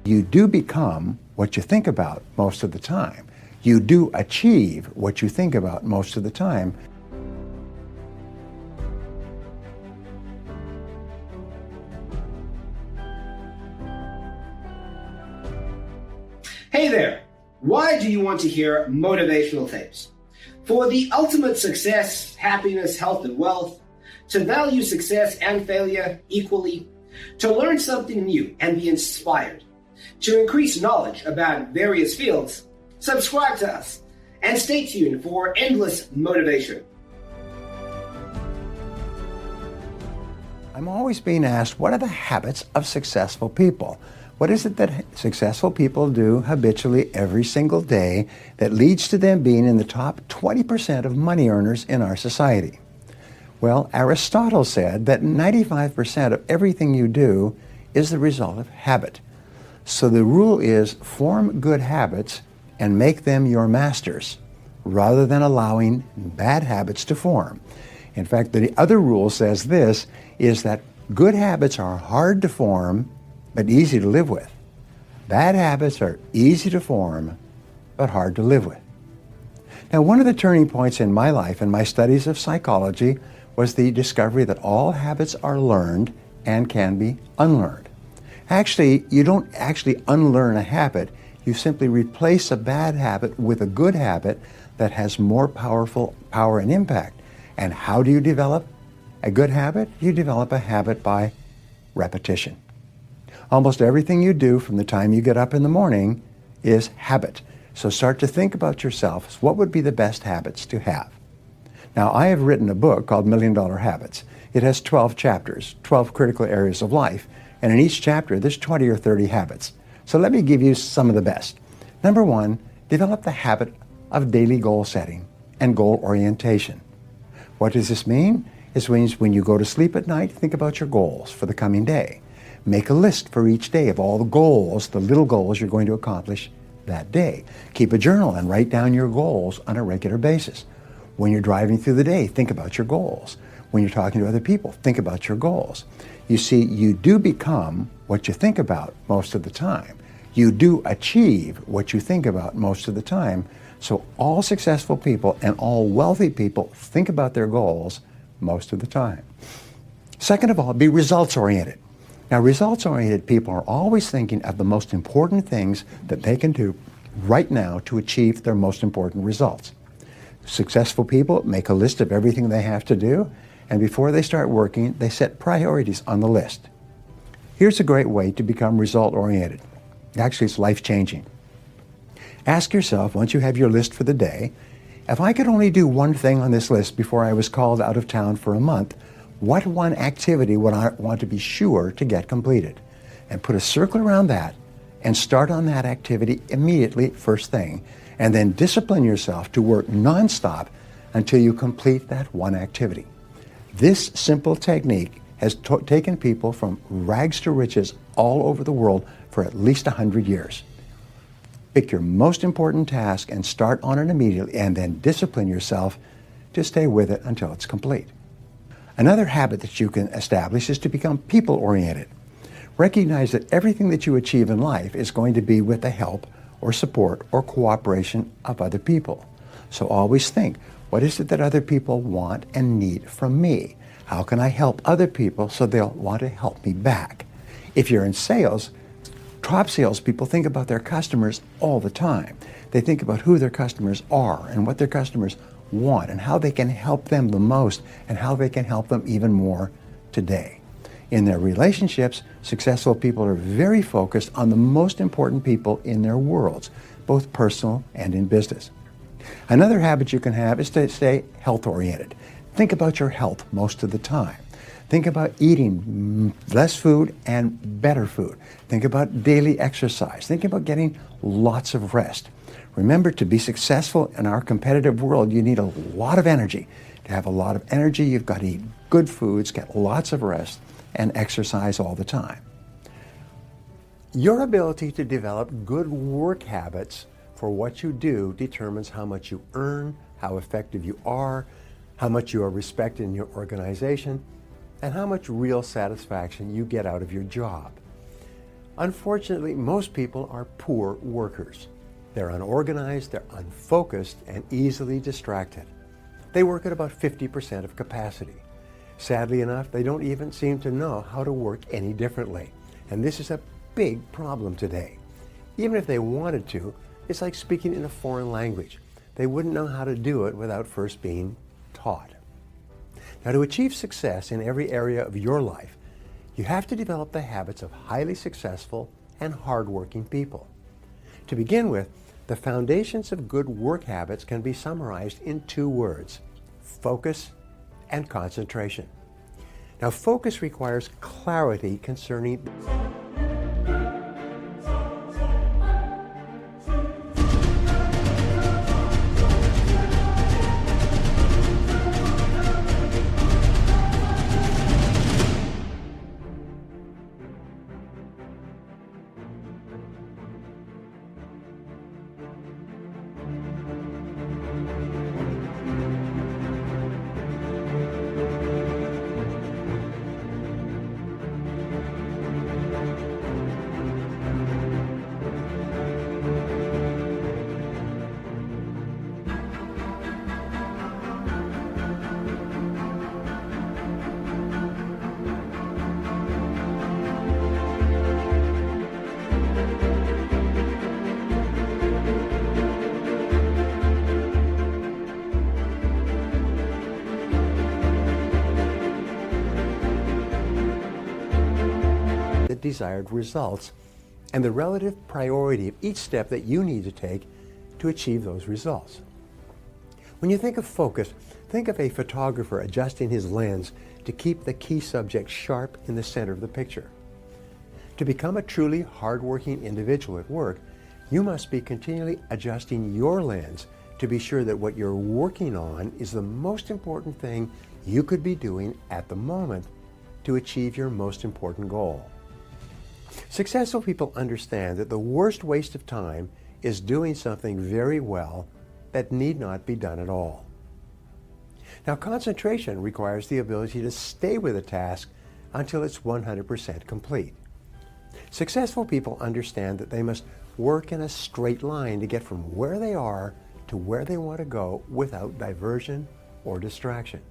You do become what you think about most of the time. You do achieve what you think about most of the time. Hey there! Why do you want to hear motivational tapes? For the ultimate success, happiness, health, and wealth, to value success and failure equally, to learn something new and be inspired, to increase knowledge about various fields, subscribe to us and stay tuned for endless motivation. I'm always being asked, what are the habits of successful people? What is it that successful people do habitually every single day that leads to them being in the top 20% of money earners in our society? Well, Aristotle said that 95% of everything you do is the result of habit. So the rule is form good habits and make them your masters, rather than allowing bad habits to form. In fact, the other rule says this, is that good habits are hard to form, but easy to live with. Bad habits are easy to form, but hard to live with. Now, one of the turning points in my life and my studies of psychology was the discovery that all habits are learned and can be unlearned. Actually, you don't actually unlearn a habit. You simply replace a bad habit with a good habit that has more power and impact. And how do you develop a good habit? You develop a habit by repetition. Almost everything you do from the time you get up in the morning is habit. So start to think about yourself. What would be the best habits to have? Now, I have written a book called $1 Million Habits. It has 12 chapters, 12 critical areas of life. And in each chapter, there's 20 or 30 habits. So let me give you some of the best. Number one, develop the habit of daily goal setting and goal orientation. What does this mean? It means when you go to sleep at night, think about your goals for the coming day. Make a list for each day of all the goals, the little goals you're going to accomplish that day. Keep a journal and write down your goals on a regular basis. When you're driving through the day, think about your goals. When you're talking to other people, think about your goals. You see, you do become what you think about most of the time. You do achieve what you think about most of the time. So all successful people and all wealthy people think about their goals most of the time. Second of all, be results-oriented. Now, results-oriented people are always thinking of the most important things that they can do right now to achieve their most important results. Successful people make a list of everything they have to do, and before they start working, they set priorities on the list. Here's a great way to become result-oriented. Actually, it's life-changing. Ask yourself, once you have your list for the day, if I could only do one thing on this list before I was called out of town for a month, what one activity would I want to be sure to get completed? And put a circle around that and start on that activity immediately, first thing, and then discipline yourself to work nonstop until you complete that one activity. This simple technique has taken people from rags to riches all over the world for at least 100 years. Pick your most important task and start on it immediately, and then discipline yourself to stay with it until it's complete. Another habit that you can establish is to become people-oriented. Recognize that everything that you achieve in life is going to be with the help or support or cooperation of other people. So always think, what is it that other people want and need from me? How can I help other people so they'll want to help me back? If you're in sales, top salespeople think about their customers all the time. They think about who their customers are and what their customers want and how they can help them the most and how they can help them even more today. In their relationships, successful people are very focused on the most important people in their worlds, both personal and in business. Another habit you can have is to stay health-oriented. Think about your health most of the time. Think about eating less food and better food. Think about daily exercise. Think about getting lots of rest. Remember, to be successful in our competitive world, you need a lot of energy. To have a lot of energy, you've got to eat good foods, get lots of rest, and exercise all the time. Your ability to develop good work habits for what you do determines how much you earn, how effective you are, how much you are respected in your organization, and how much real satisfaction you get out of your job. Unfortunately, most people are poor workers. They're unorganized, they're unfocused, and easily distracted. They work at about 50% of capacity. Sadly enough, they don't even seem to know how to work any differently. And this is a big problem today. Even if they wanted to, it's like speaking in a foreign language. They wouldn't know how to do it without first being taught. Now, to achieve success in every area of your life, you have to develop the habits of highly successful and hardworking people. To begin with, the foundations of good work habits can be summarized in 2 words: focus and concentration. Now, focus requires clarity concerning the desired results and the relative priority of each step that you need to take to achieve those results. When you think of focus, think of a photographer adjusting his lens to keep the key subject sharp in the center of the picture. To become a truly hardworking individual at work, you must be continually adjusting your lens to be sure that what you're working on is the most important thing you could be doing at the moment to achieve your most important goal. Successful people understand that the worst waste of time is doing something very well that need not be done at all. Now, concentration requires the ability to stay with a task until it's 100% complete. Successful people understand that they must work in a straight line to get from where they are to where they want to go without diversion or distraction.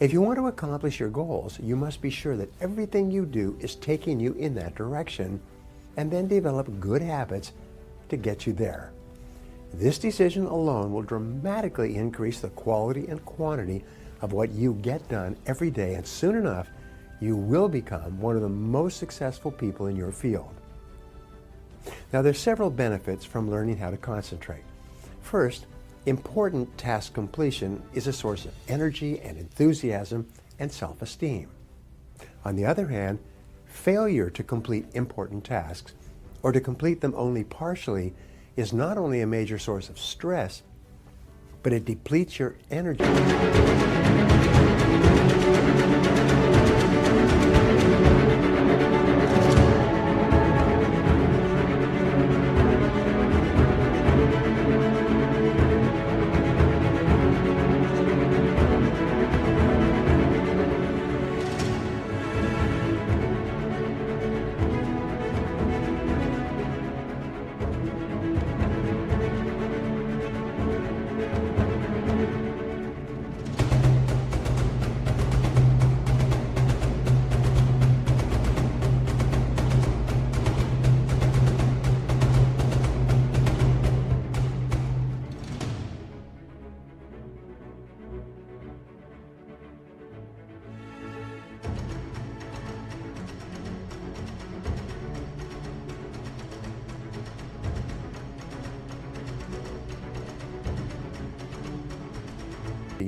If you want to accomplish your goals, you must be sure that everything you do is taking you in that direction, and then develop good habits to get you there. This decision alone will dramatically increase the quality and quantity of what you get done every day, and soon enough, you will become one of the most successful people in your field. Now, there's several benefits from learning how to concentrate. First, important task completion is a source of energy and enthusiasm and self-esteem. On the other hand, failure to complete important tasks, or to complete them only partially, is not only a major source of stress, but it depletes your energy.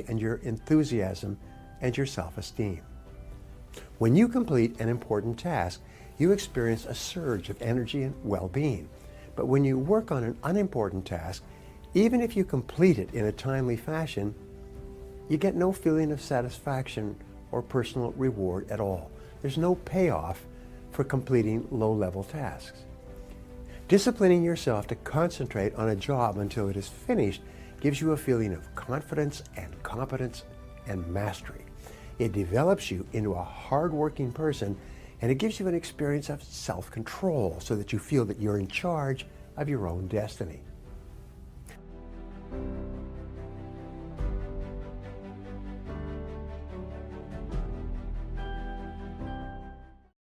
And your enthusiasm and your self-esteem. When you complete an important task, you experience a surge of energy and well-being. But when you work on an unimportant task, even if you complete it in a timely fashion, you get no feeling of satisfaction or personal reward at all. There's no payoff for completing low-level tasks. Disciplining yourself to concentrate on a job until it is finished gives you a feeling of confidence and competence and mastery. It develops you into a hard-working person And it gives you an experience of self-control so that you feel that you're in charge of your own destiny.